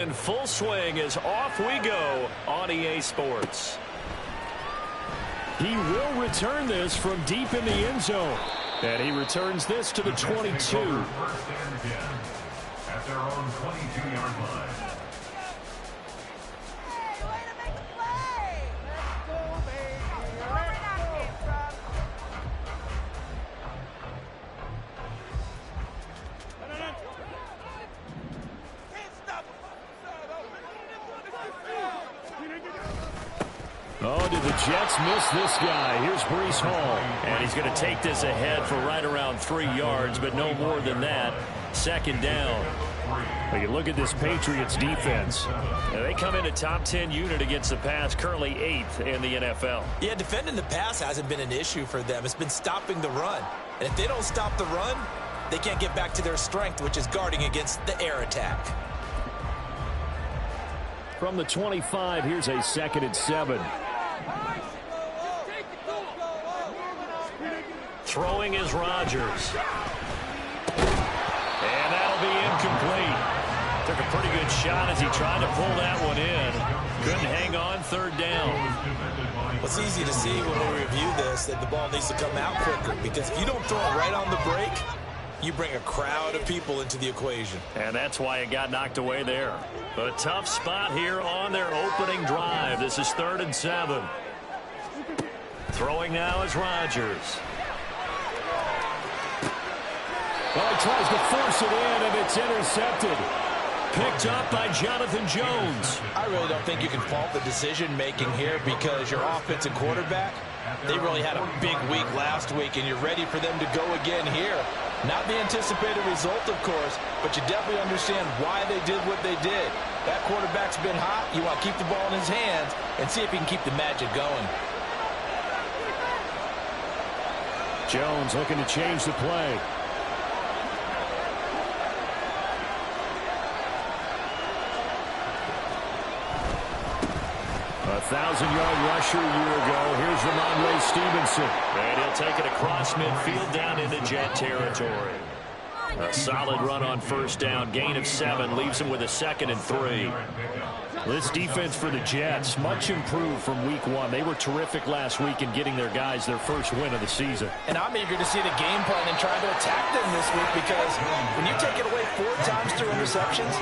In full swing as off we go on EA Sports. He will return this from deep in the end zone. And he returns this to the 22. At their own 22-yard line. Oh, did the Jets miss this guy? Here's Breece Hall. And he's going to take this ahead for right around 3 yards, but no more than that. Second down. Well, you look at this Patriots defense. Now, they come in a top 10 unit against the pass, currently 8th in the NFL. Yeah, defending the pass hasn't been an issue for them. It's been stopping the run. And if they don't stop the run, they can't get back to their strength, which is guarding against the air attack. From the 25, here's a 2nd and 7. Throwing is Rodgers. And that'll be incomplete. Took a pretty good shot as he tried to pull that one in. Couldn't hang on, 3rd down. It's easy to see when we review this that the ball needs to come out quicker, because if you don't throw it right on the break, you bring a crowd of people into the equation. And that's why it got knocked away there. A tough spot here on their opening drive. This is 3rd and 7. Throwing now is Rodgers. Well, he tries to force it in, and it's intercepted. Picked up by Jonathan Jones. I really don't think you can fault the decision-making here, because your offensive quarterback, they really had a big week last week, and you're ready for them to go again here. Not the anticipated result, of course, but you definitely understand why they did what they did. That quarterback's been hot. You want to keep the ball in his hands and see if he can keep the magic going. Jones looking to change the play. A 1,000-yard rusher a year ago. Here's Ramondre Stevenson. And he'll take it across midfield down into Jet territory. A solid run on 1st down. Gain of 7 leaves him with a 2nd and 3. This defense for the Jets, much improved from week 1. They were terrific last week in getting their guys their first win of the season. And I'm eager to see the game plan and try to attack them this week, because when you take it away 4 times through interceptions,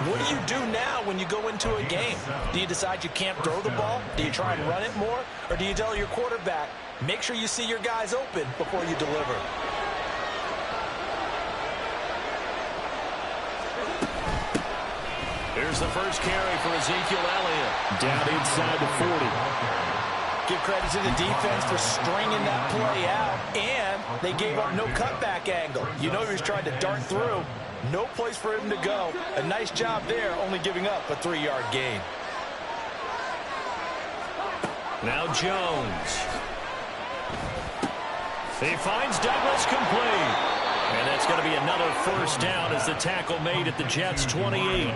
what do you do now when you go into a game? Do you decide you can't throw the ball? Do you try and run it more? Or do you tell your quarterback, make sure you see your guys open before you deliver? Here's the first carry for Ezekiel Elliott. Down inside the 40. Give credit to the defense for stringing that play out, and they gave up no cutback angle. You know he was trying to dart through. No place for him to go. A nice job there, only giving up a 3-yard gain. Now Jones. He finds Douglas complete. And that's going to be another 1st down as the tackle made at the Jets' 28.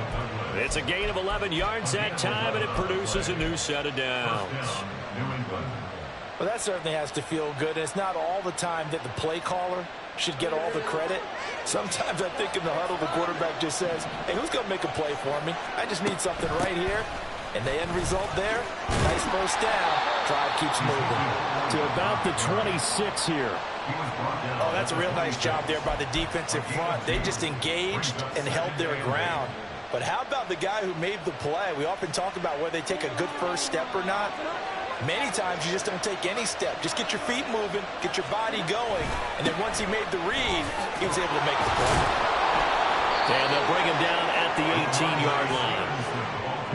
It's a gain of 11 yards that time, and it produces a new set of downs. Well, that certainly has to feel good. And it's not all the time that the play caller should get all the credit. Sometimes I think in the huddle, the quarterback just says, hey, who's going to make a play for me? I just need something right here. And the end result there, nice 1st down. Drive keeps moving. To about the 26 here. Oh, that's a real nice job there by the defensive front. They just engaged and held their ground. But how about the guy who made the play? We often talk about whether they take a good first step or not. Many times you just don't take any step. Just get your feet moving, get your body going. And then once he made the read, he was able to make the play. And they'll bring him down at the 18-yard line.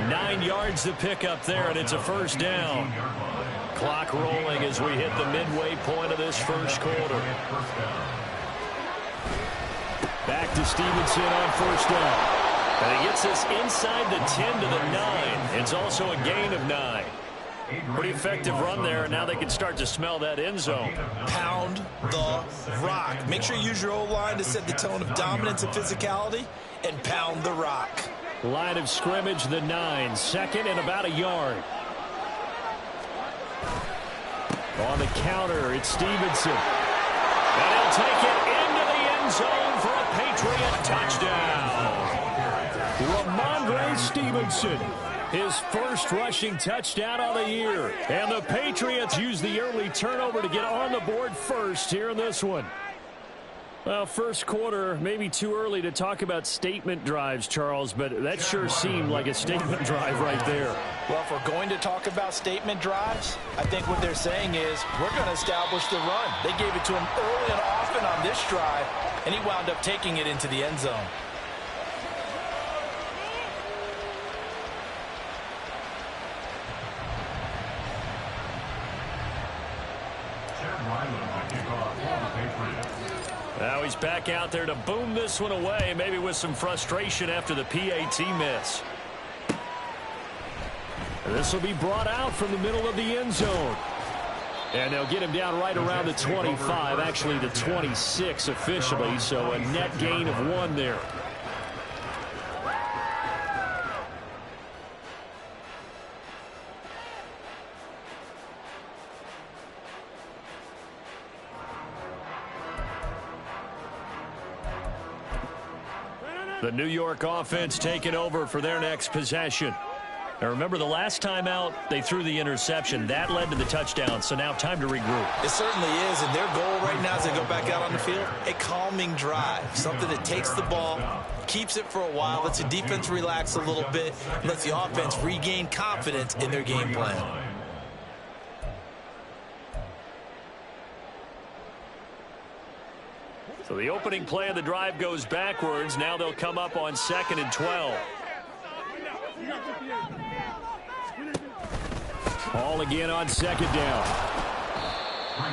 9 yards to pick up there, and it's a 1st down. Clock rolling as we hit the midway point of this 1st quarter. Back to Stevenson on 1st down. And he gets this inside the 10 to the 9. It's also a gain of 9. Pretty effective run there, and now they can start to smell that end zone. Pound the rock. Make sure you use your O-line to set the tone of dominance and physicality, and pound the rock. Line of scrimmage, the 9. 2nd and about a yard. On the counter, it's Stevenson. And he'll take it into the end zone for a Patriot touchdown. Ramondre Stevenson Stevenson. His first rushing touchdown of the year. And the Patriots use the early turnover to get on the board first here in this one. Well, first quarter, maybe too early to talk about statement drives, Charles, but that sure seemed like a statement drive right there. Well, if we're going to talk about statement drives, I think what they're saying is we're going to establish the run. They gave it to him early and often on this drive, and he wound up taking it into the end zone. Now he's back out there to boom this one away, maybe with some frustration after the PAT miss. This will be brought out from the middle of the end zone. And they'll get him down right around the 25, actually the 26 officially, so a net gain of 1 there. The New York offense taking over for their next possession. Now remember, the last time out, they threw the interception. That led to the touchdown, so now time to regroup. It certainly is, and their goal right now as they go back out on the field, a calming drive. Something that takes the ball, keeps it for a while, lets the defense relax a little bit, lets the offense regain confidence in their game plan. So the opening play of the drive goes backwards. Now they'll come up on 2nd and 12. Ball again on 2nd down.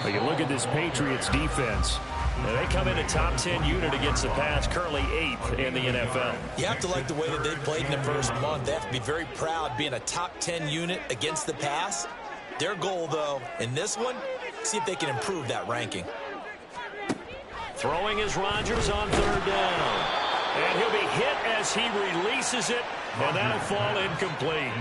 But you look at this Patriots defense. Now they come in a top 10 unit against the pass, currently 8th in the NFL. You have to like the way that they've played in the first month. They have to be very proud being a top 10 unit against the pass. Their goal, though, in this one, see if they can improve that ranking. Throwing is Rodgers on 3rd down. And he'll be hit as he releases it, and that'll fall incomplete.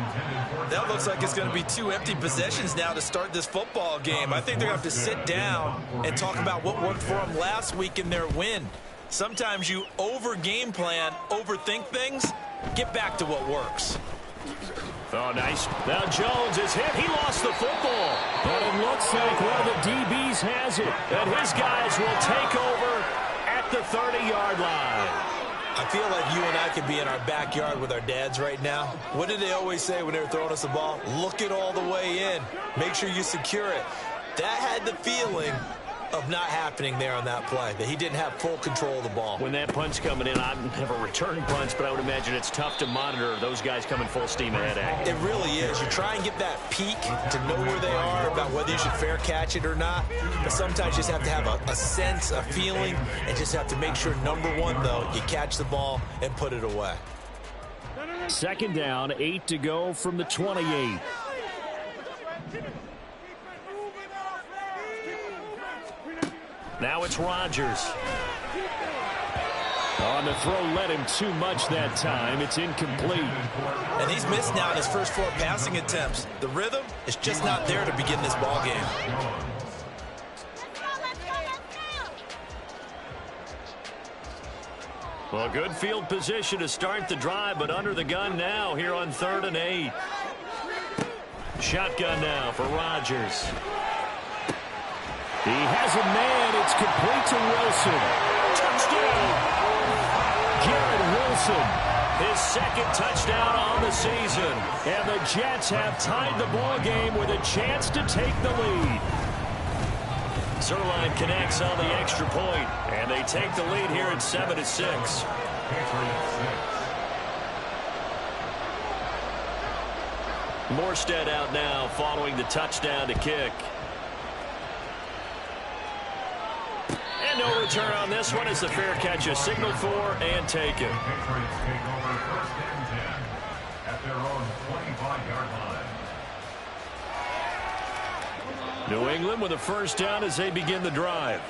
That looks like it's going to be 2 empty possessions now to start this football game. I think they're going to have to sit down and talk about what worked for them last week in their win. Sometimes you over-game plan, overthink things. Get back to what works. Oh, nice. Now Jones is hit. He lost the football. But it looks like one of the DBs has it. And his guys will take over at the 30-yard line. I feel like you and I could be in our backyard with our dads right now. What did they always say when they were throwing us the ball? Look it all the way in. Make sure you secure it. That had the feeling of not happening there on that play, that he didn't have full control of the ball. When that punt's coming in, I have a return punch, but I would imagine it's tough to monitor those guys coming full steam ahead at you. It really is. You try and get that peek to know where they are, about whether you should fair catch it or not. But sometimes you just have to have a sense, a feeling, and just have to make sure, number one, though, you catch the ball and put it away. 2nd down, 8 to go from the 28. Now it's Rodgers. On the throw, led him too much that time. It's incomplete. And he's missed now in his first 4 passing attempts. The rhythm is just not there to begin this ball game. Well, good field position to start the drive, but under the gun now here on 3rd and 8. Shotgun now for Rodgers. He has a man. It's complete to Wilson. Touchdown! Garrett Wilson, his 2nd touchdown on the season. And the Jets have tied the ball game with a chance to take the lead. Zerline connects on the extra point, and they take the lead here at 7-6. Morstead out now following the touchdown to kick. And no return on this one as the fair catch is signaled for and taken. Patriots take over 1st and 10 at their own 25-yard line. New England with a 1st down as they begin the drive.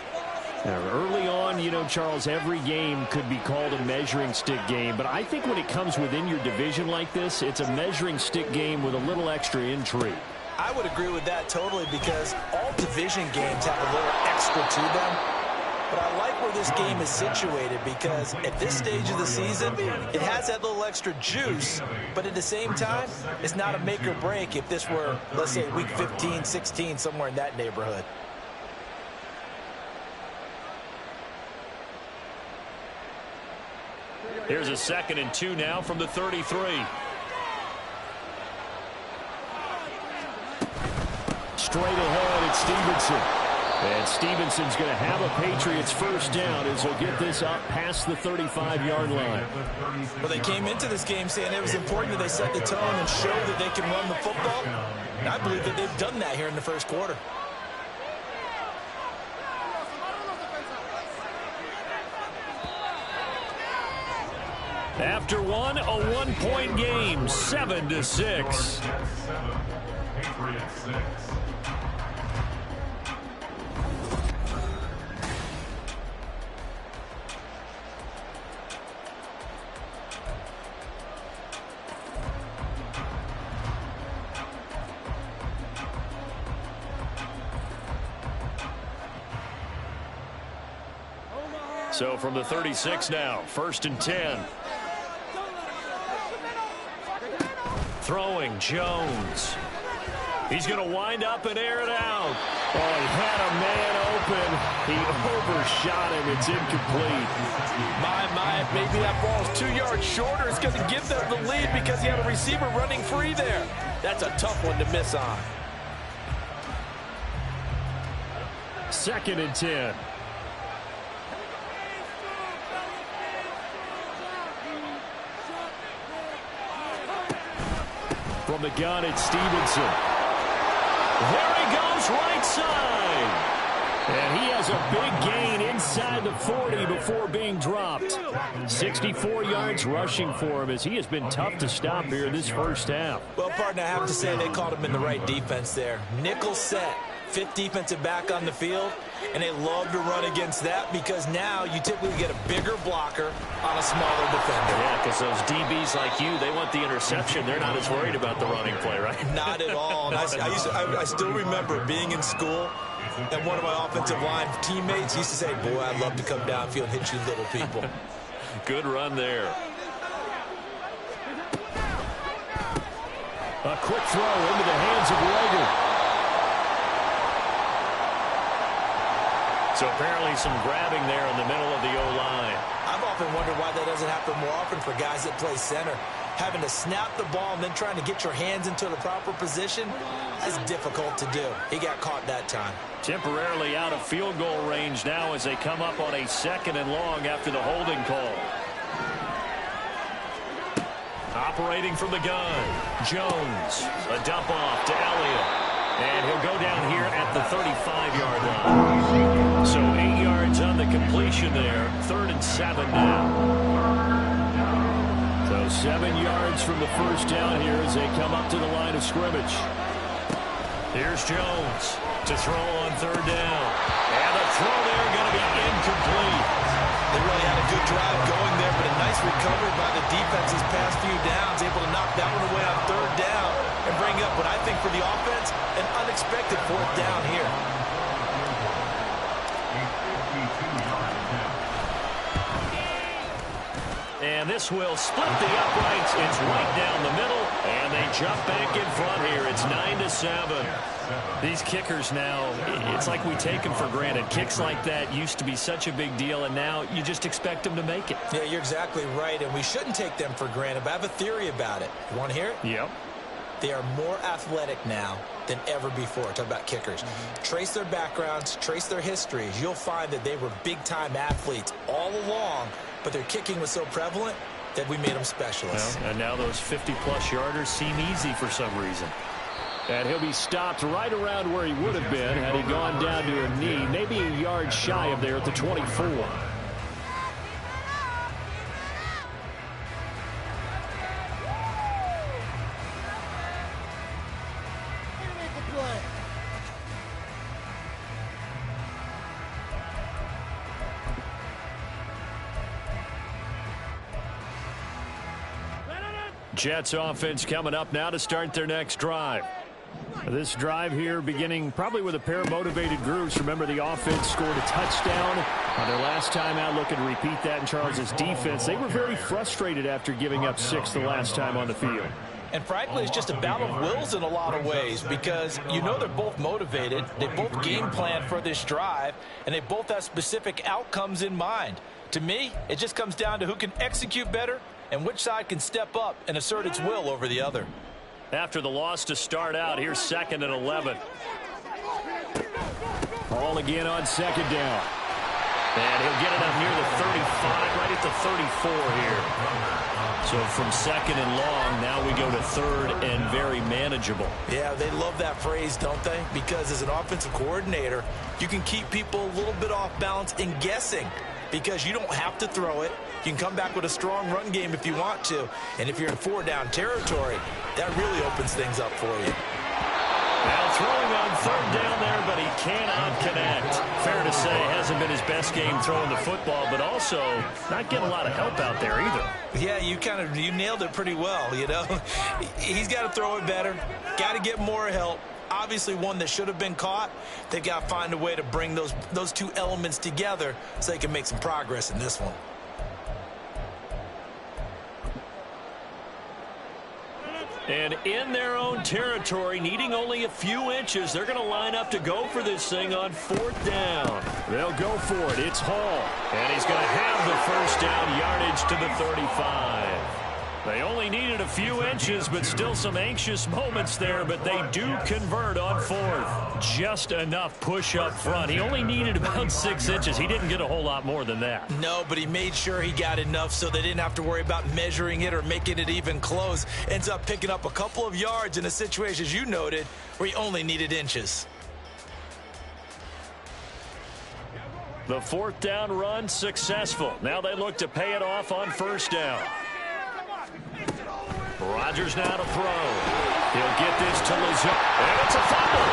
Now, early on, you know, Charles, every game could be called a measuring stick game, but I think when it comes within your division like this, it's a measuring stick game with a little extra intrigue. I would agree with that totally, because all division games have a little extra to them. But I like where this game is situated because at this stage of the season, it has that little extra juice, but at the same time, it's not a make or break if this were, let's say, week 15, 16, somewhere in that neighborhood. Here's a 2nd and 2 now from the 33. Straight ahead, it's Stevenson. And Stevenson's going to have a Patriots first down as he'll get this up past the 35-yard line. Well, they came into this game saying it was important that they set the tone and show that they can run the football. And I believe that they've done that here in the first quarter. After one, a one-point game, 7-6. Patriots 6. So from the 36 now, 1st and 10. Throwing, Jones. He's going to wind up and air it out. Oh, he had a man open. He overshot him. It's incomplete. My, maybe that ball's 2 yards shorter. It's going to give them the lead because he had a receiver running free there. That's a tough one to miss on. 2nd and 10. From the gun, it's Stevenson. There he goes, right side. And he has a big gain inside the 40 before being dropped. 64 yards rushing for him as he has been tough to stop here this first half. Well, partner, I have to say they called him in the right defense there. Nickel set, 5th defensive back on the field, and they love to run against that because now you typically get a bigger blocker on a smaller defender. Yeah, because those DBs like you, they want the interception. They're not as worried about the running play, right? Not at all. And I still remember being in school, and one of my offensive line teammates used to say, boy, I'd love to come downfield and hit you little people. Good run there. A quick throw into the hands of Rager. So apparently some grabbing there in the middle of the O-line. I've often wondered why that doesn't happen more often for guys that play center. Having to snap the ball and then trying to get your hands into the proper position is difficult to do. He got caught that time. Temporarily out of field goal range now as they come up on a 2nd and long after the holding call. Operating from the gun, Jones. A dump off to Elliott. And he'll go down here at the 35-yard line. So 8 yards on the completion there. 3rd and 7 now. So 7 yards from the first down here as they come up to the line of scrimmage. Here's Jones to throw on 3rd down. And the throw there going to be incomplete. They really had a good drive going there, but a nice recovery by the defense these past few downs, able to knock that one away on 3rd down and bring up what I think for the offense, an unexpected 4th down here. And this will split the uprights. It's right down the middle, and they jump back in front here. It's 9-7. These kickers now, it's like we take them for granted. Kicks like that used to be such a big deal, and now you just expect them to make it. Yeah, you're exactly right, and we shouldn't take them for granted, but I have a theory about it. You want to hear it? Yep. They are more athletic now than ever before. Talk about kickers. Trace their backgrounds, trace their histories. You'll find that they were big-time athletes all along, but their kicking was so prevalent that we made them specialists. Well, and now those 50-plus yarders seem easy for some reason. And he'll be stopped right around where he would have been had he gone down to a knee, maybe a yard shy of there at the 24. Jets offense coming up now to start their next drive. This drive here beginning probably with a pair of motivated groups. Remember, the offense scored a touchdown On their last time out, looking to repeat that in Charles's defense. They were very frustrated after giving up 6 the last time on the field. And frankly, it's just a battle of wills in a lot of ways because you know they're both motivated. They both game plan for this drive, and they both have specific outcomes in mind. To me, it just comes down to who can execute better and which side can step up and assert its will over the other. After the loss to start out, here's 2nd and 11. Ball again on 2nd down. And he'll get it up near the 35, right at the 34 here. So from 2nd and long, now we go to 3rd and very manageable. Yeah, they love that phrase, don't they? Because as an offensive coordinator, you can keep people a little bit off balance in guessing because you don't have to throw it. You can come back with a strong run game if you want to. And if you're in 4-down territory, that really opens things up for you. Now throwing on 3rd down there, but he cannot connect. Fair to say, hasn't been his best game throwing the football, but also not getting a lot of help out there either. Yeah, you nailed it pretty well, you know. He's got to throw it better, got to get more help. Obviously one that should have been caught. They've got to find a way to bring those two elements together so they can make some progress in this one. And in their own territory, needing only a few inches, they're going to line up to go for this thing on 4th down. They'll go for it. It's Hall. And he's going to have the first down, yardage to the 35. They only needed a few inches, but still some anxious moments there, but they do convert on 4th. Just enough push up front. He only needed about 6 inches. He didn't get a whole lot more than that. No, but he made sure he got enough so they didn't have to worry about measuring it or making it even close. Ends up picking up a couple of yards in a situation, as you noted, where he only needed inches. The 4th down run successful. Now they look to pay it off on 1st down. Rodgers now to throw. He'll get this to Lazard. And it's a fumble.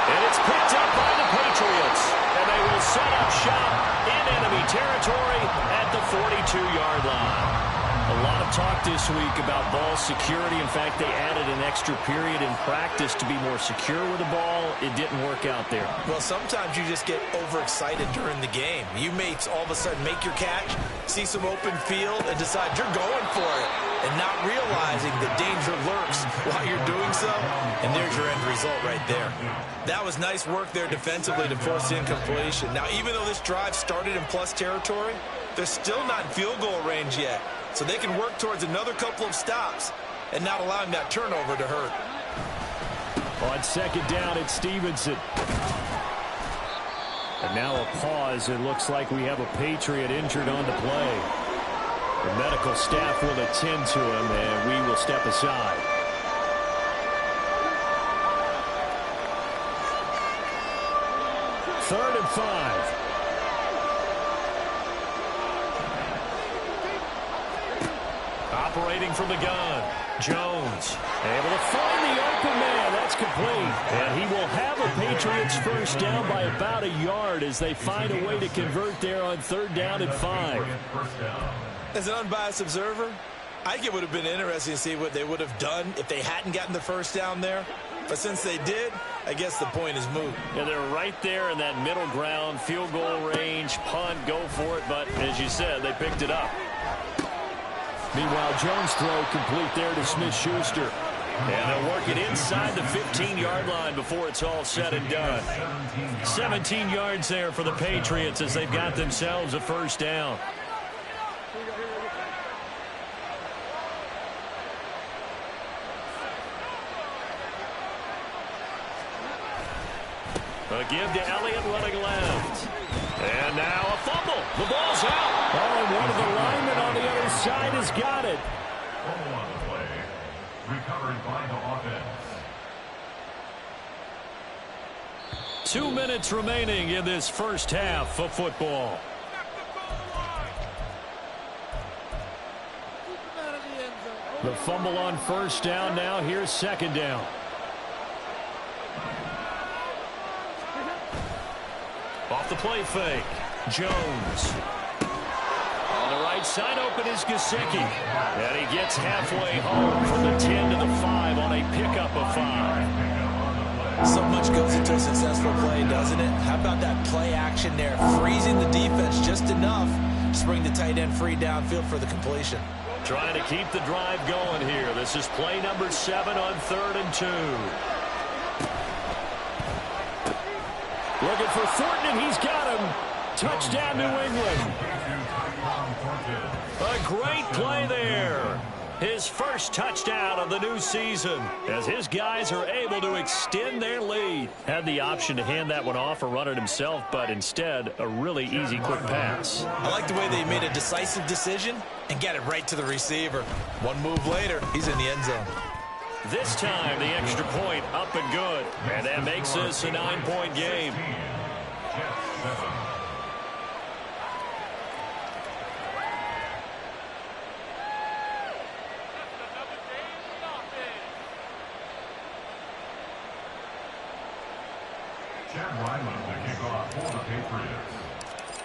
And it's picked up by the Patriots. And they will set up shop in enemy territory at the 42-yard line. A lot of talk this week about ball security. In fact, they added an extra period in practice to be more secure with the ball. It didn't work out there. Well, sometimes you just get overexcited during the game. You may all of a sudden make your catch, see some open field, and decide you're going for it, and not realizing the danger lurks while you're doing so. And there's your end result right there. That was nice work there defensively to force the incompletion. Now, even though this drive started in plus territory, they're still not in field goal range yet. So they can work towards another couple of stops and not allowing that turnover to hurt. On 2nd down, it's Stevenson. And now a pause. It looks like we have a Patriot injured on the play. The medical staff will attend to him, and we will step aside. Third and 5. Operating from the gun, Jones able to find the open man. That's complete. And he will have a Patriots first down by about a yard as they find a way to convert there on 3rd down and 5. As an unbiased observer, I think it would have been interesting to see what they would have done if they hadn't gotten the first down there. But since they did, I guess the point is moot. Yeah, they're right there in that middle ground, field goal range, punt, go for it. But as you said, they picked it up. Meanwhile, Jones' throw complete there to Smith-Schuster. And they'll work it inside the 15-yard line before it's all said and done. 17 yards there for the Patriots as they've got themselves a first down. A give to Elliott running left. And now a fumble. The ball's out. Oh, and one of the linemen on the other side has got it. Fumble on the play. Recovered by the offense. 2 minutes remaining in this first half of football. The fumble on 1st down. Now here's 2nd down. Off the play fake. Jones. On the right side open is Gesicki. And he gets halfway home from the 10 to the 5 on a pickup of 5. So much goes into a successful play, doesn't it? How about that play action there? Freezing the defense just enough to bring the tight end free downfield for the completion. Trying to keep the drive going here. This is play number 7 on 3rd and 2. Looking for Thornton, and he's got him. Touchdown, New England. A great play there. His first touchdown of the new season as his guys are able to extend their lead. Had the option to hand that one off or run it himself, but instead a really easy quick pass. I like the way they made a decisive decision and get it right to the receiver. One move later, he's in the end zone. This time the extra point up and good. And that makes this a 9-point game.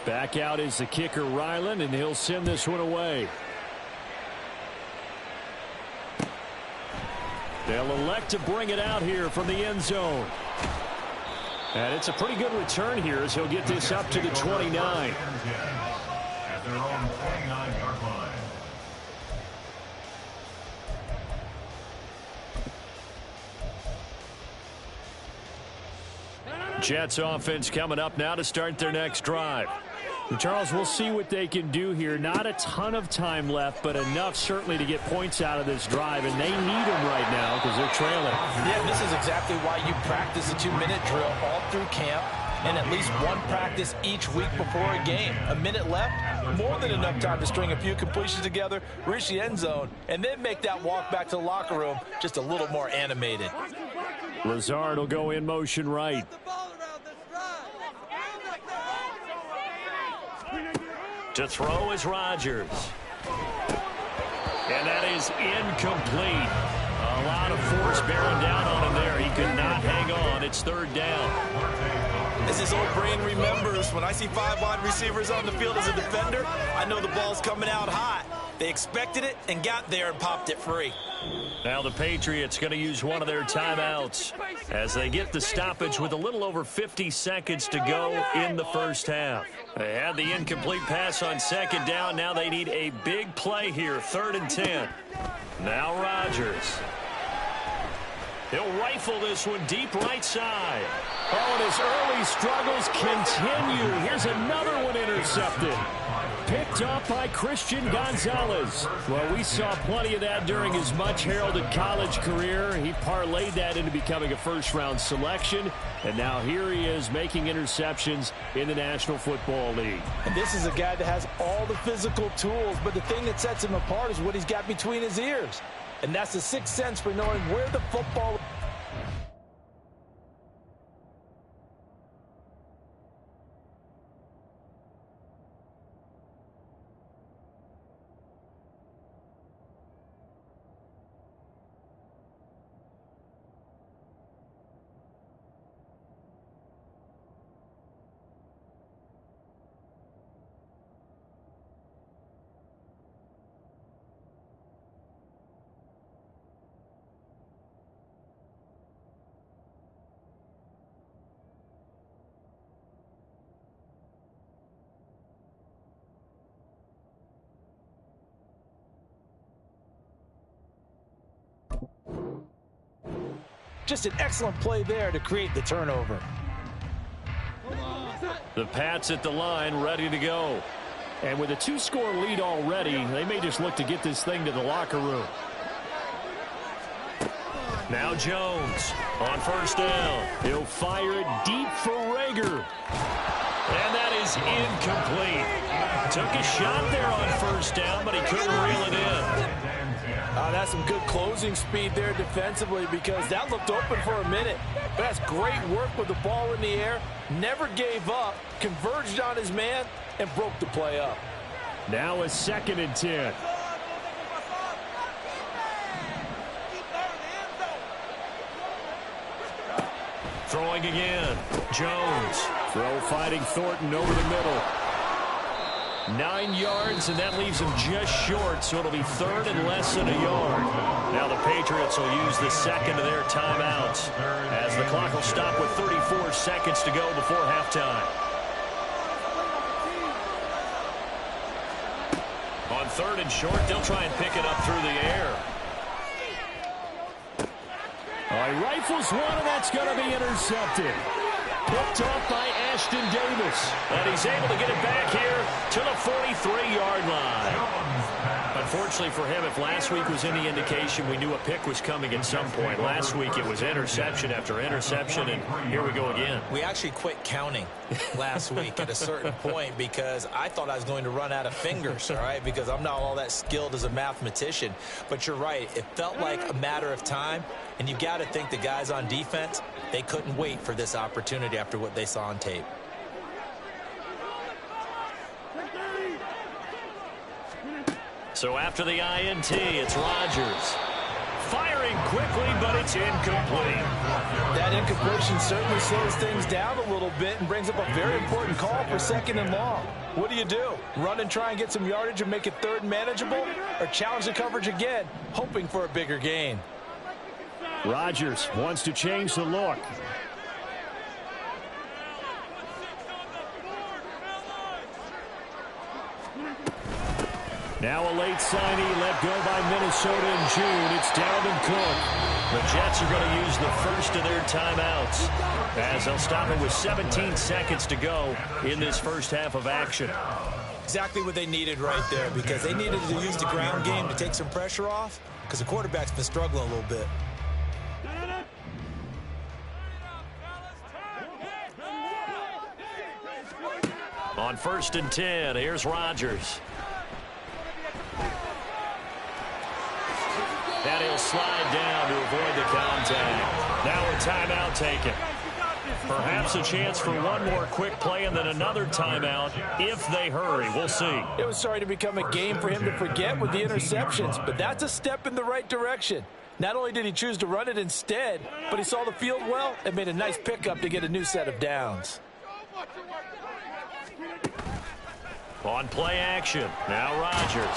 Back out is the kicker, Ryland, and he'll send this one away. They'll elect to bring it out here from the end zone. And it's a pretty good return here as he'll get this up to the 29. At their own 29-yard line. Jets offense coming up now to start their next drive. And Charles, we'll see what they can do here. Not a ton of time left, but enough certainly to get points out of this drive, and they need them right now because they're trailing. Yeah, this is exactly why you practice a 2-minute drill all through camp and at least one practice each week before a game. A minute left, more than enough time to string a few completions together, reach the end zone, and then make that walk back to the locker room just a little more animated. Lazard will go in motion right. To throw is Rodgers. And that is incomplete. A lot of force bearing down on him there. He could not hang on. It's 3rd down. As his old brain remembers, when I see 5 wide receivers on the field as a defender, I know the ball's coming out hot. They expected it and got there and popped it free. Now the Patriots going to use one of their timeouts as they get the stoppage with a little over 50 seconds to go in the first half. They had the incomplete pass on 2nd down. Now they need a big play here, 3rd and 10. Now Rodgers. He'll rifle this one deep right side. Oh, and his early struggles continue. Here's another one intercepted. Picked off by Christian Gonzalez. Well, we saw plenty of that during his much-heralded college career. He parlayed that into becoming a first-round selection. And now here he is making interceptions in the National Football League. And this is a guy that has all the physical tools, but the thing that sets him apart is what he's got between his ears. And that's the sixth sense for knowing where the football... Just an excellent play there to create the turnover. The Pats at the line, ready to go. And with a 2-score lead already, they may just look to get this thing to the locker room. Now Jones on 1st down. He'll fire it deep for Rager. And that is incomplete. Took a shot there on 1st down, but he couldn't reel it in. That's some good closing speed there defensively because that looked open for a minute. But that's great work with the ball in the air. Never gave up, converged on his man, and broke the play up. Now a 2nd and 10. Throwing again. Jones. Throw fighting Thornton over the middle. 9 yards, and that leaves him just short, so it'll be third and less than a yard. Now the Patriots will use the second of their timeouts as the clock will stop with 34 seconds to go before halftime. On third and short, they'll try and pick it up through the air. He rifles one, and that's going to be intercepted. Picked off by Ashton Davis. And he's able to get it back here to the 43-yard line. Unfortunately for him, if last week was any indication, we knew a pick was coming at some point. Last week it was interception after interception, and here we go again. We actually quit counting last week at a certain point because I thought I was going to run out of fingers, all right, because I'm not all that skilled as a mathematician. But you're right. It felt like a matter of time, and you got to think the guys on defense, they couldn't wait for this opportunity after what they saw on tape. So after the INT, it's Rodgers. Firing quickly, but it's incomplete. That incompletion certainly slows things down a little bit and brings up a very important call for second and long. What do? Run and try and get some yardage and make it third and manageable? Or challenge the coverage again, hoping for a bigger gain? Rodgers wants to change the look. Now a late signee let go by Minnesota in June. It's Dalvin Cook. The Jets are going to use the first of their timeouts as they'll stop it with 17 seconds to go in this first half of action. Exactly what they needed right there, because they needed to use the ground game to take some pressure off because the quarterback's been struggling a little bit. On 1st and 10, here's Rodgers. And he'll slide down to avoid the contact. Now a timeout taken. Perhaps a chance for one more quick play and then another timeout if they hurry. We'll see. It was starting to become a game for him to forget with the interceptions, but that's a step in the right direction. Not only did he choose to run it instead, but he saw the field well and made a nice pickup to get a new set of downs. On play action, now Rodgers.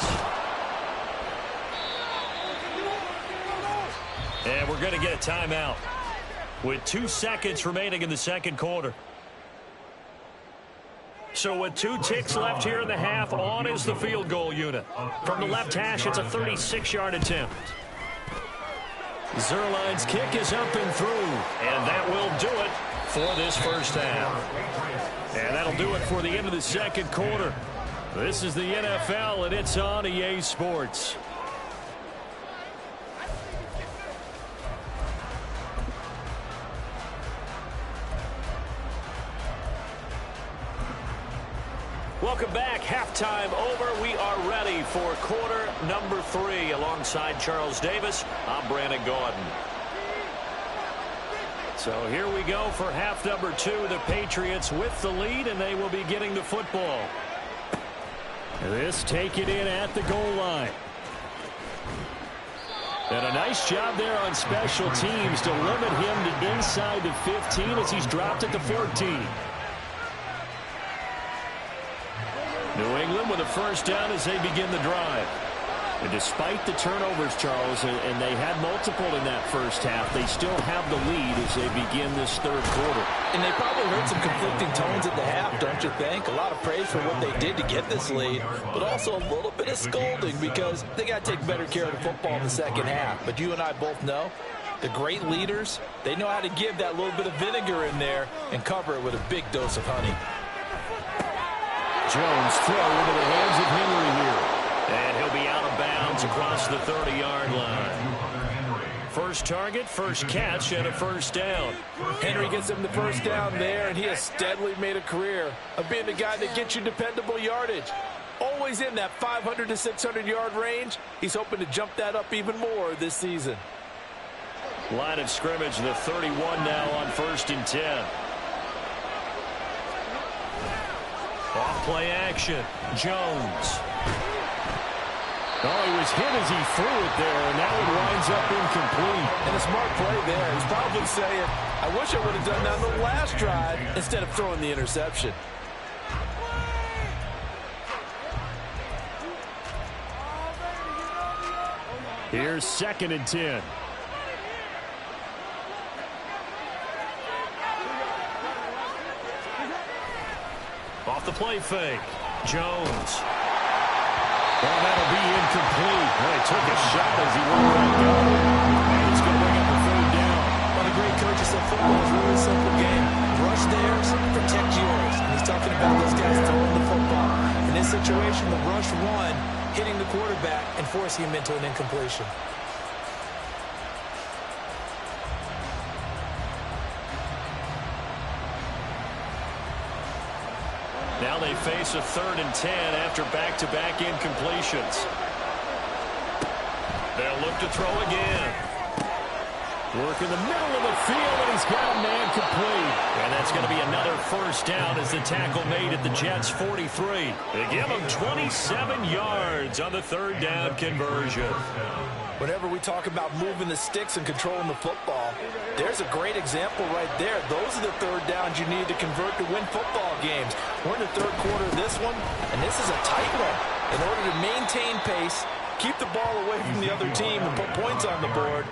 And we're going to get a timeout with 2 seconds remaining in the second quarter. So with 2 ticks left here in the half, on is the field goal unit. From the left hash, it's a 36-yard attempt. Zerline's kick is up and through, and that will do it for this first half. And that'll do it for the end of the second quarter. This is the NFL, and it's on EA Sports. Welcome back. Halftime over. We are ready for quarter number 3. Alongside Charles Davis, I'm Brandon Gordon. So here we go for half number 2. The Patriots with the lead, and they will be getting the football. This take it in at the goal line. And a nice job there on special teams to limit him to inside the 15 as he's dropped at the 14. New England with a first down as they begin the drive. And despite the turnovers, Charles, and they had multiple in that first half, they still have the lead as they begin this third quarter. And they probably heard some conflicting tones at the half, don't you think? A lot of praise for what they did to get this lead, but also a little bit of scolding because they got to take better care of the football in the second half. But you and I both know the great leaders, they know how to give that little bit of vinegar in there and cover it with a big dose of honey. Jones throw into the hands of Henry here. And he'll be out of bounds across the 30-yard line. First target, first catch, and a first down. Henry gets him the first down there, and he has steadily made a career of being the guy that gets you dependable yardage. Always in that 500 to 600-yard range. He's hoping to jump that up even more this season. Line of scrimmage, the 31 now on 1st and 10. Off play action, Jones. Oh, he was hit as he threw it there, and now it winds up incomplete. And a smart play there. He's probably saying, I wish I would have done that on the last drive instead of throwing the interception. Here's 2nd and 10. Off the play fake. Jones. Well, that'll be incomplete. Well, he took a shot as he went back up. And it's going to bring up a 3rd down. One of the great coaches said football is a really simple game. Rush theirs, protect yours. And he's talking about those guys throwing the football. In this situation, the rush one, hitting the quarterback and forcing him into an incompletion. Now they face a 3rd and 10 after back-to-back incompletions. They'll look to throw again. Work in the middle of the field, and he's got a man complete. And that's going to be another 1st down as the tackle made at the Jets' 43. They give him 27 yards on the 3rd down conversion. Whenever we talk about moving the sticks and controlling the football, there's a great example right there. Those are the 3rd downs you need to convert to win football games. We're in the 3rd quarter of this one, and this is a tight one. In order to maintain pace, keep the ball away from the other team, and put points on the board,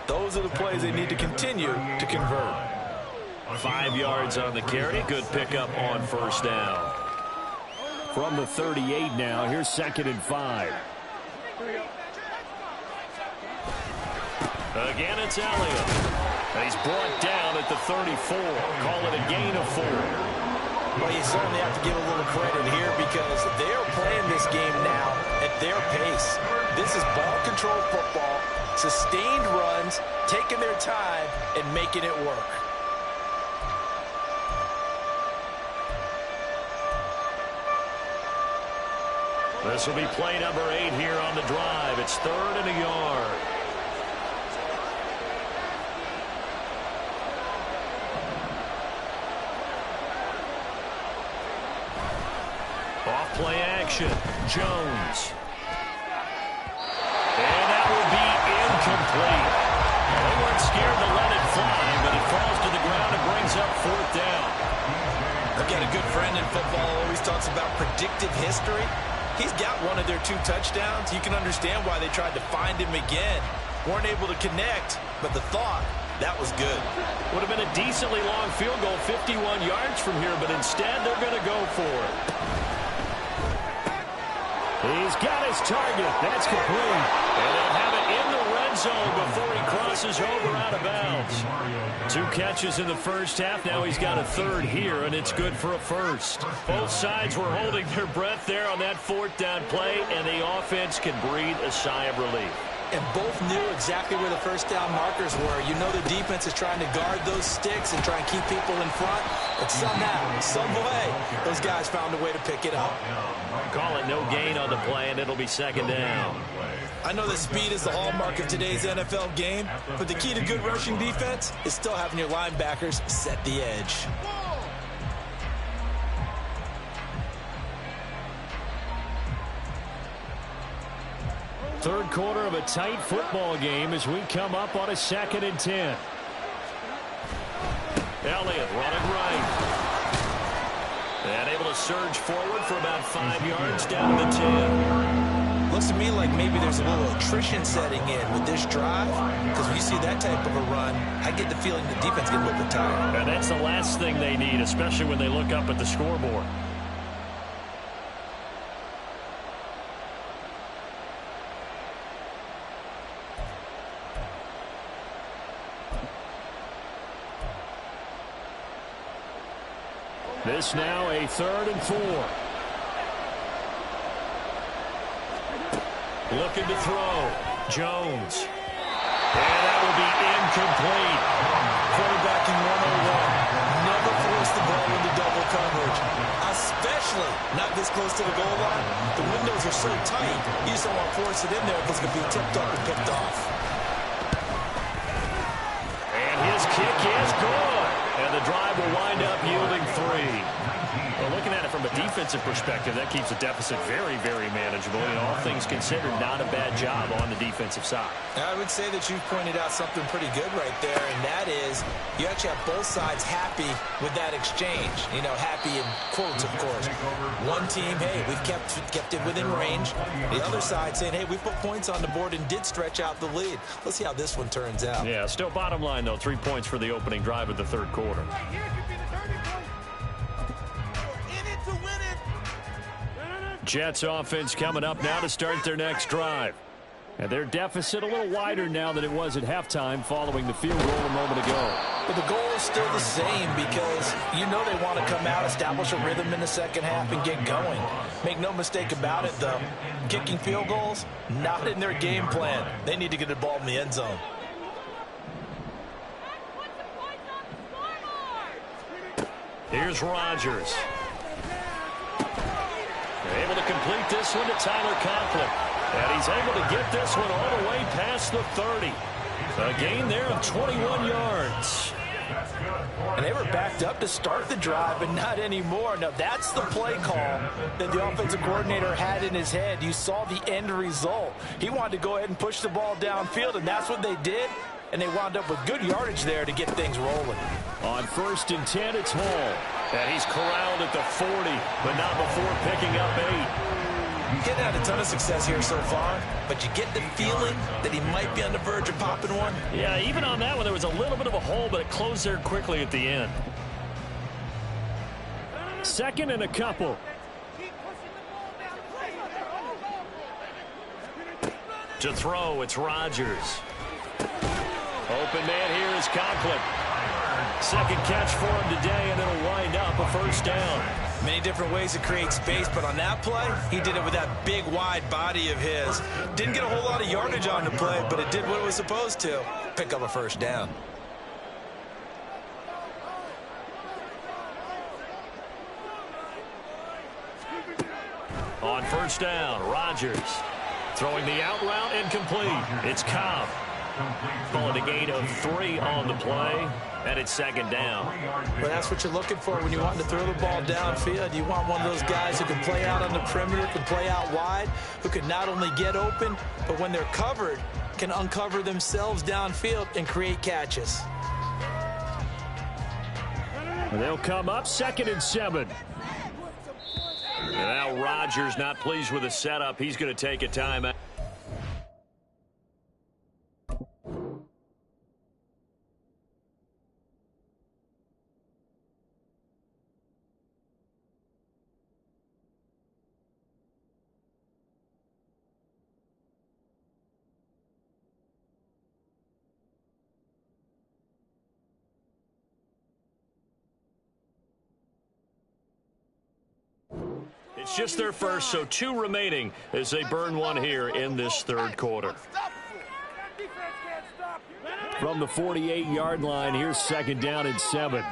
those are the plays they need to continue to convert. 5 yards on the carry. Good pickup on 1st down. From the 38 now, here's 2nd and 5. Again, it's Elliott. He's brought down at the 34. Call it a gain of 4. Well, you certainly have to give a little credit here because they're playing this game now at their pace. This is ball control football, sustained runs, taking their time, and making it work. This will be play number 8 here on the drive. It's 3rd and a yard. Off play action. Jones. And that will be incomplete. They weren't scared to let it fly, but it falls to the ground and brings up 4th down. I've got a good friend in football who always talks about predictive history. He's got one of their 2 touchdowns. You can understand why they tried to find him again. Weren't able to connect, but the thought, that was good. Would have been a decently long field goal, 51 yards from here, but instead they're going to go for it. He's got his target. That's complete. And they'll have it in the red zone before he crosses over out of bounds. 2 catches in the first half. Now he's got a 3rd here, and it's good for a 1st. Both sides were holding their breath there on that 4th down play, and the offense can breathe a sigh of relief. And both knew exactly where the 1st down markers were. You know the defense is trying to guard those sticks and try and keep people in front. But somehow, some way, those guys found a way to pick it up. Call it no gain on the play, and it'll be 2nd down. I know that speed is the hallmark of today's NFL game, but the key to good rushing defense is still having your linebackers set the edge. Third quarter of a tight football game as we come up on a 2nd and 10. Elliott running right. And able to surge forward for about 5 yards down to the 10. Looks to me like maybe there's a little attrition setting in with this drive, because when you see that type of a run, I get the feeling the defense getting a little bit tired. And that's the last thing they need, especially when they look up at the scoreboard. This now a 3rd and 4. Looking to throw. Jones. And that will be incomplete. Quarterbacking 101. Never force the ball into double coverage, especially not this close to the goal line. The windows are so tight, you just don't want to force it in there if it's going to be tipped up and picked off. And his kick is good. And the drive will wind up yielding 3. Well, looking at it from a defensive perspective, that keeps the deficit very, very manageable. You know, all things considered, not a bad job on the defensive side. I would say that you pointed out something pretty good right there, and that is you actually have both sides happy with that exchange. You know, happy in quotes, of course. One team, hey, we've kept it within range. The other side saying, hey, we put points on the board and did stretch out the lead. Let's see how this one turns out. Yeah, still bottom line, though, 3 points for the opening drive of the third quarter. Jets offense coming up now to start their next drive. And their deficit a little wider now than it was at halftime following the field goal a moment ago. But the goal is still the same because you know they want to come out, establish a rhythm in the second half, and get going. Make no mistake about it, though. Kicking field goals, not in their game plan. They need to get the ball in the end zone. Here's Rodgers. They're able to complete this one to Tyler Conklin. And he's able to get this one all the way past the 30. A gain there of 21 yards. And they were backed up to start the drive, but not anymore. Now, that's the play call that the offensive coordinator had in his head. You saw the end result. He wanted to go ahead and push the ball downfield, and that's what they did. And they wound up with good yardage there to get things rolling. On 1st and 10, it's Hall. And he's corralled at the 40, but not before picking up 8. Getting had a ton of success here so far, but you get the feeling that he might be on the verge of popping one. Yeah, even on that one, there was a little bit of a hole, but it closed there quickly at the end. 2nd and a couple. To throw, it's Rodgers. Open man here is Conklin. Second catch for him today, and it'll wind up a first down. Many different ways to create space, but on that play, he did it with that big, wide body of his. Didn't get a whole lot of yardage on the play, but it did what it was supposed to. Pick up a first down. On 1st down, Rodgers throwing the out route incomplete. It's Cobb. Calling a gain of 3 on the play, and it's 2nd down. Well, that's what you're looking for when you want to throw the ball downfield. You want one of those guys who can play out on the perimeter, can play out wide, who can not only get open, but when they're covered, can uncover themselves downfield and create catches. They'll come up 2nd and 7. And now Rodgers not pleased with the setup. He's going to take a timeout. It's just their first, so 2 remaining as they burn one here in this third quarter. From the 48-yard line, here's 2nd down and 7.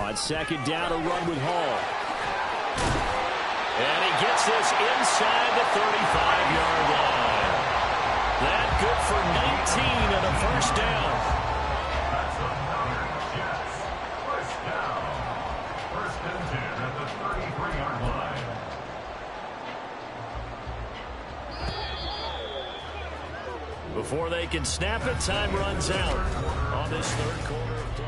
On 2nd down, a run with Hall. And he gets this inside the 35-yard line. That good for 19 and a first down. Before they can snap it, time runs out on this third quarter of play.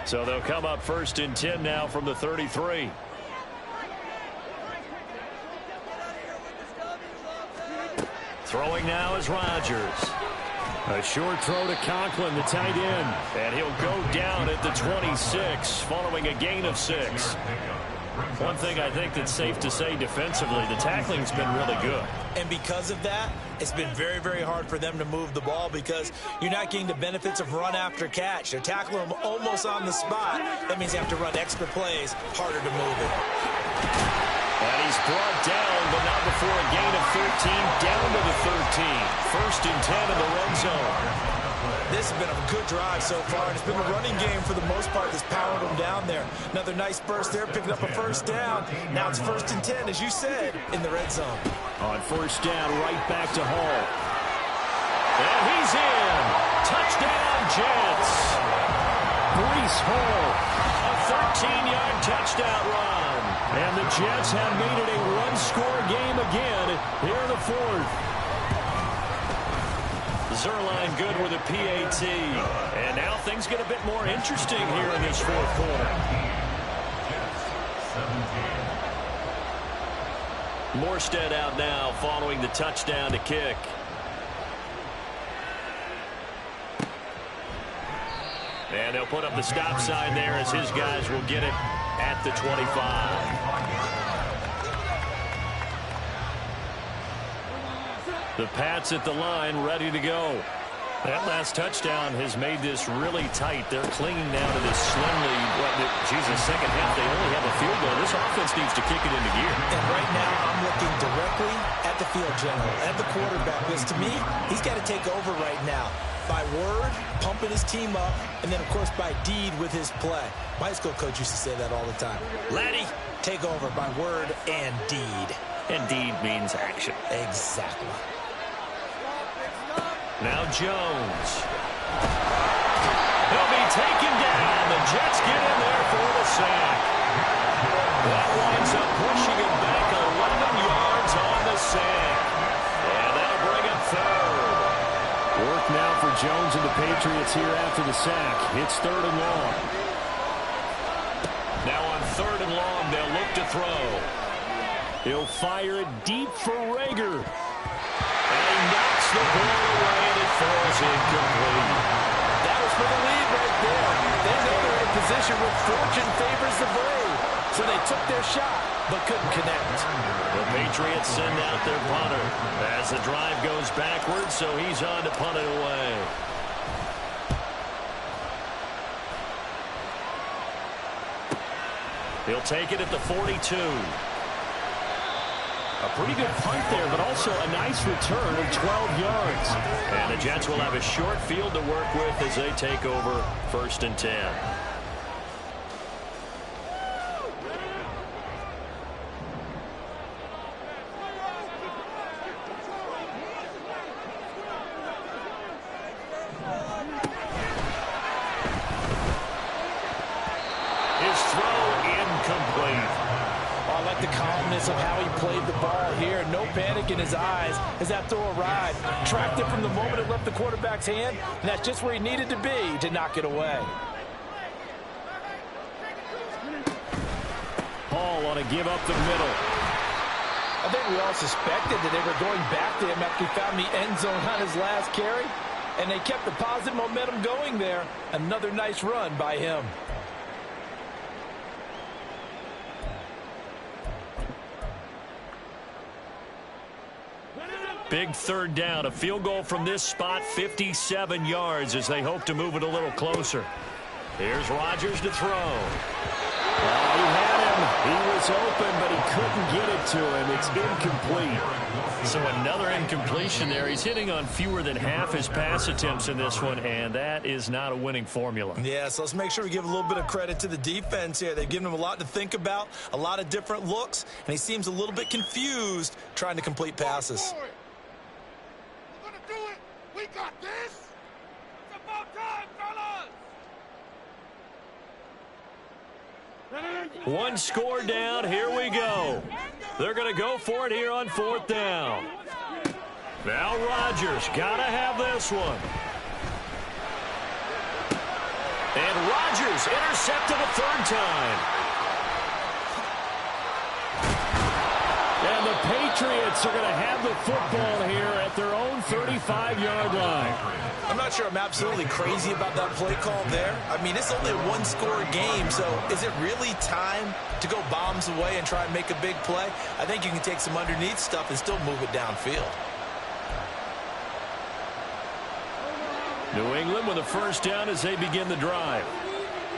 So they'll come up 1st and 10 now from the 33. Throwing now is Rodgers. A short throw to Conklin, the tight end. And he'll go down at the 26 following a gain of 6. One thing I think that's safe to say defensively, the tackling's been really good. And because of that, it's been very, very hard for them to move the ball because you're not getting the benefits of run after catch. They're tackling them almost on the spot. That means they have to run extra plays, harder to move it. And he's brought down, but not before a gain of 13, down to the 13. 1st and 10 in the red zone. This has been a good drive so far, and it's been a running game for the most part that's powered them down there. Another nice burst there, picking up a first down. Now it's 1st and 10, as you said, in the red zone. On 1st down, right back to Hall. And he's in. Touchdown, Jets. Breece Hall, a 13-yard touchdown run. And the Jets have made it a one-score game again here in the 4th. Zerline good with a PAT. And now things get a bit more interesting here in this 4th quarter. Morstead out now following the touchdown to kick. And they'll put up the stop sign there as his guys will get it at the 25. The Pats at the line, ready to go. That last touchdown has made this really tight. They're clinging now to this slim lead. Second half, they only have a field goal. This offense needs to kick it into gear. And right now, I'm looking directly at the field general, at the quarterback. Because to me, he's got to take over right now. By word, pumping his team up, and then, of course, by deed with his play. My high school coach used to say that all the time. Laddie, take over by word and deed. And deed means action. Exactly. Now Jones. He'll be taken down. The Jets get in there for the sack. That winds up pushing him back 11 yards on the sack. And that'll bring him 3rd. Work now for Jones and the Patriots here after the sack. It's 3rd and long. Now on 3rd and long, they'll look to throw. He'll fire it deep for Rager. And he knocks the ball away, and it falls incomplete. That was for the lead right there. They know they're in a position where fortune favors the brave. So they took their shot, but couldn't connect. The Patriots send out their punter as the drive goes backwards, so he's on to punt it away. He'll take it at the 42. A pretty good punt there, but also a nice return of 12 yards. And the Jets will have a short field to work with as they take over 1st and 10. His throw incomplete. I like the calmness of how he played the ball here. No panic in his eyes as that throw arrived. Tracked it from the moment it left the quarterback's hand, and that's just where he needed to be to knock it away. Hall on a give up the middle. I think we all suspected that they were going back to him after he found the end zone on his last carry, and they kept the positive momentum going there. Another nice run by him. Big 3rd down, a field goal from this spot, 57 yards as they hope to move it a little closer. Here's Rodgers to throw. He had him. He was open, but he couldn't get it to him. It's incomplete. So another incompletion there. He's hitting on fewer than half his pass attempts in this one, and that is not a winning formula. Yeah, so let's make sure we give a little bit of credit to the defense here. They've given him a lot to think about, a lot of different looks, and he seems a little bit confused trying to complete passes. We got this! It's about time, fellas! One score down, here we go. They're going to go for it here on 4th down. Now Rodgers, got to have this one. And Rodgers intercepted a 3rd time. And the Patriots are going to have the football here at their own 35-yard line. I'm not sure I'm absolutely crazy about that play call there. I mean, it's only a one-score game, so is it really time to go bombs away and try and make a big play? I think you can take some underneath stuff and still move it downfield. New England with a 1st down as they begin the drive.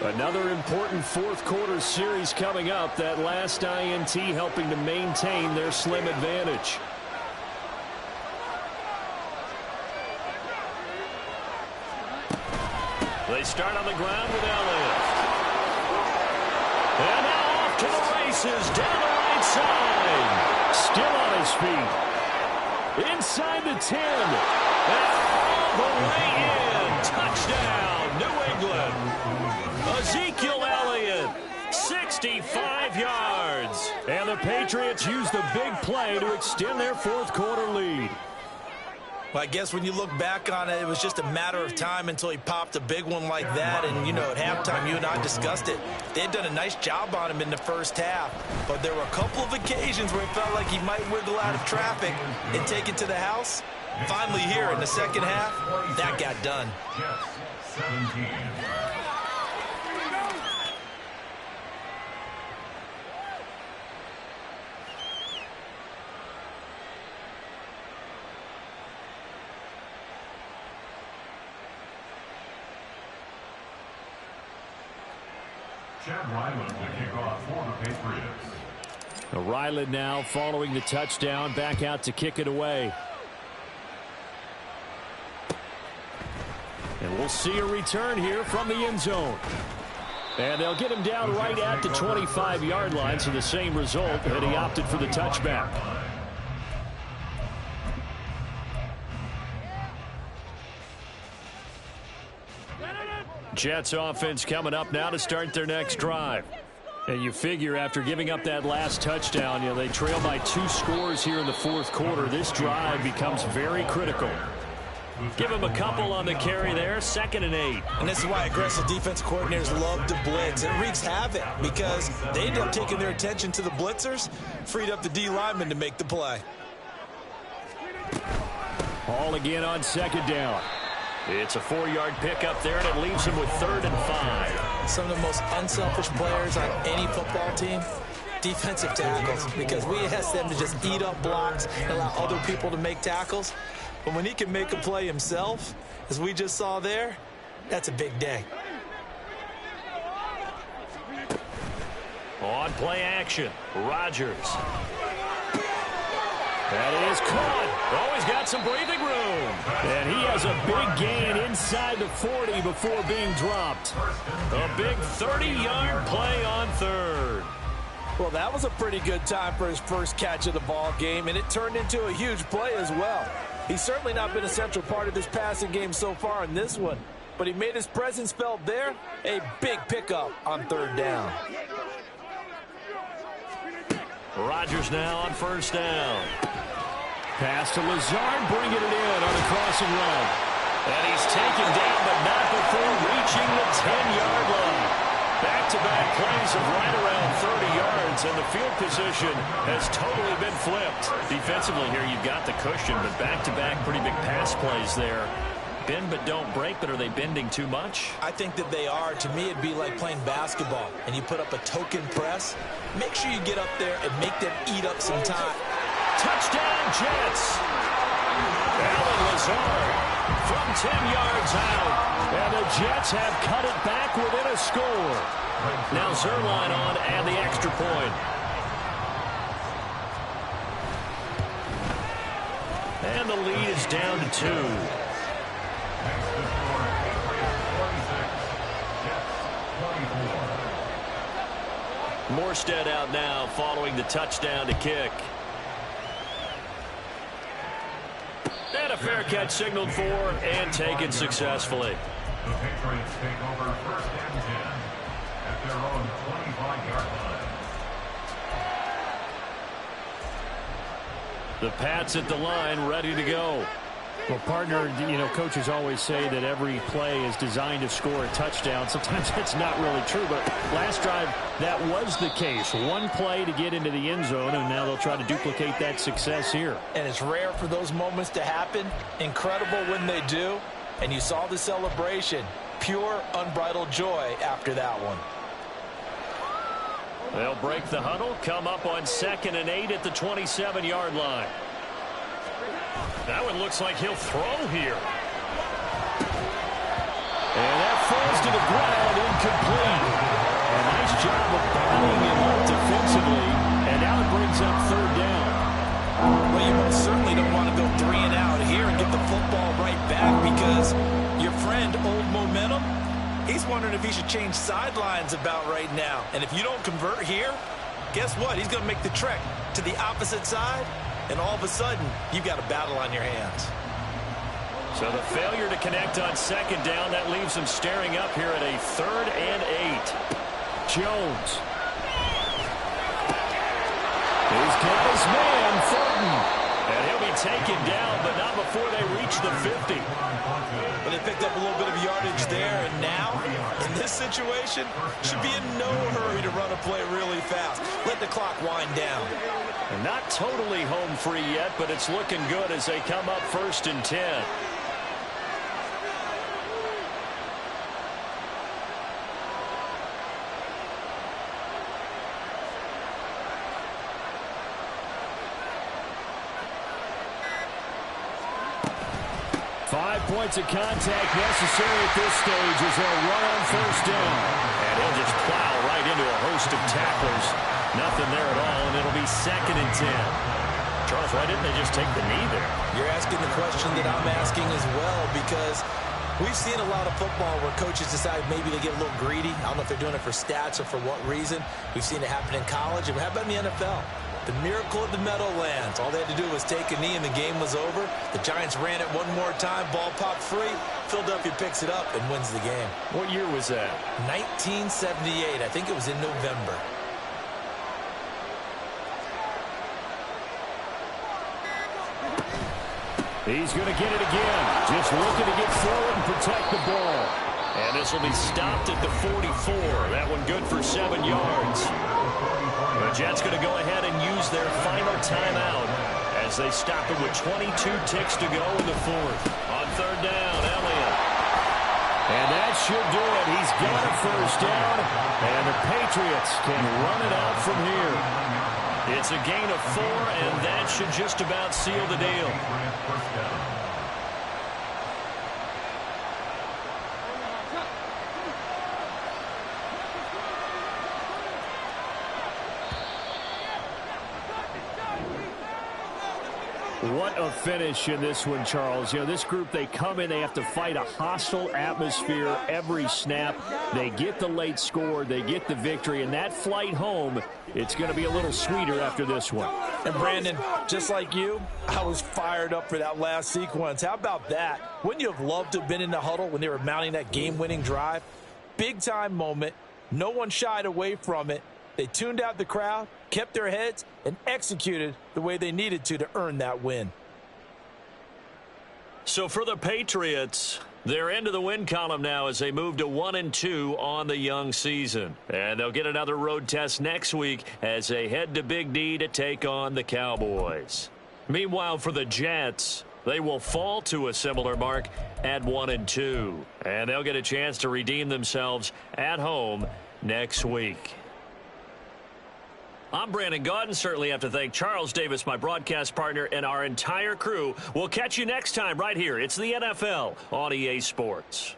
Another important 4th quarter series coming up. That last INT helping to maintain their slim advantage. They start on the ground with Elliott. And now off to the races down the right side. Still on his feet. Inside the 10. And all the way in. Touchdown, New England. Ezekiel Elliott, 65 yards. And the Patriots use the big play to extend their fourth quarter lead. Well, I guess when you look back on it, it was just a matter of time until he popped a big one like that. And, you know, at halftime, you and I discussed it. They had done a nice job on him in the first half. But there were a couple of occasions where it felt like he might wiggle out of traffic and take it to the house. Finally here in the second half, that got done. Jets, 17. Chad Ryland to kick off for the Patriots. Ryland now following the touchdown, back out to kick it away. And we'll see a return here from the end zone. And they'll get him down right at the 25-yard line, so the same result, and he opted for the touchback. Jets offense coming up now to start their next drive. And you figure after giving up that last touchdown, you know, they trail by 2 scores here in the fourth quarter. This drive becomes very critical. Give him a couple on the carry there, 2nd and 8. And this is why aggressive defensive coordinators love to blitz. It wreaks havoc because they end up taking their attention to the blitzers, freed up the D lineman to make the play. All again on 2nd down. It's a 4-yard pickup there, and it leaves him with 3rd and 5. Some of the most unselfish players on any football team, defensive tackles, because we ask them to just eat up blocks and allow other people to make tackles. But when he can make a play himself, as we just saw there, that's a big day. On play action, Rodgers. That is caught. Oh, he's got some breathing room. And he has a big gain inside the 40 before being dropped. A big 30-yard play on 3rd. Well, that was a pretty good time for his first catch of the ball game, and it turned into a huge play as well. He's certainly not been a central part of this passing game so far in this one, but he made his presence felt there. A big pickup on 3rd down. Rodgers now on 1st down. Pass to Lazard, bringing it in on a crossing run. And he's taken down, but not before reaching the 10-yard line. Back-to-back plays of right around 30 yards, and the field position has totally been flipped. Defensively here, you've got the cushion, but back-to-back pretty big pass plays there. Bend but don't break, but are they bending too much? I think that they are. To me, it'd be like playing basketball, and you put up a token press. Make sure you get up there and make them eat up some time. Touchdown, Jets! Alan Lazard from 10 yards out. And the Jets have cut it back within a score. Now Zerline on and the extra point. And the lead is down to 2. Morstead out now following the touchdown to kick. And a fair catch signaled for and taken successfully. The Patriots take over 1st and 10 at their own 25-yard line. The Pats at the line, ready to go. Well, partner, you know, coaches always say that every play is designed to score a touchdown. Sometimes that's not really true, but last drive, that was the case. One play to get into the end zone, and now they'll try to duplicate that success here. And it's rare for those moments to happen. Incredible when they do. And you saw the celebration. Pure, unbridled joy after that one. They'll break the huddle, come up on 2nd and 8 at the 27-yard line. That one looks like he'll throw here. And that falls to the ground, incomplete. A nice job of bounding him up defensively, and now it brings up 3rd down. Well, you most certainly don't want to go 3 and out here and get the football right back because your friend, old momentum, He's wondering if he should change sidelines about right now. And if you don't convert here, guess what? He's going to make the trek to the opposite side, and all of a sudden, you've got a battle on your hands. So the failure to connect on second down, that leaves him staring up here at a 3rd and 8. Jones. He's got his man, Thornton. And he'll be taken down, but not before they reach the 50. But they picked up a little bit of yardage there, and now, in this situation, should be in no hurry to run a play really fast. Let the clock wind down. And not totally home free yet, but it's looking good as they come up 1st and 10. 5 points of contact necessary at this stage as they'll run on 1st down. And he'll just plow right into a host of tacklers. Nothing there at all, and it'll be 2nd and 10. Charles, why didn't they just take the knee there? You're asking the question that I'm asking as well, because we've seen a lot of football where coaches decide maybe they get a little greedy. I don't know if they're doing it for stats or for what reason. We've seen it happen in college. And how about in the NFL? The miracle of the Meadowlands. All they had to do was take a knee and the game was over. The Giants ran it one more time. Ball popped free. Philadelphia picks it up and wins the game. What year was that? 1978. I think it was in November. He's going to get it again. Just looking to get forward and protect the ball. And this will be stopped at the 44. That one good for 7 yards. The Jets going to go ahead and use their final timeout as they stop it with 22 ticks to go in the 4th. On 3rd down, Elliott. And that should do it. He's got a 1st down, and the Patriots can run it out from here. It's a gain of 4, and that should just about seal the deal. What a finish in this one, Charles. You know, this group, they come in, they have to fight a hostile atmosphere every snap. They get the late score, they get the victory, and that flight home, it's going to be a little sweeter after this one. And Brandon, just like you, I was fired up for that last sequence. How about that? Wouldn't you have loved to have been in the huddle when they were mounting that game-winning drive? Big-time moment. No one shied away from it. They tuned out the crowd, kept their heads, and executed the way they needed to earn that win. So for the Patriots, they're into the win column now as they move to 1-2 on the young season. And they'll get another road test next week as they head to Big D to take on the Cowboys. Meanwhile, for the Jets, they will fall to a similar mark at 1-2. And they'll get a chance to redeem themselves at home next week. I'm Brandon Gaudin. Certainly have to thank Charles Davis, my broadcast partner, and our entire crew. We'll catch you next time right here. It's the NFL on EA Sports.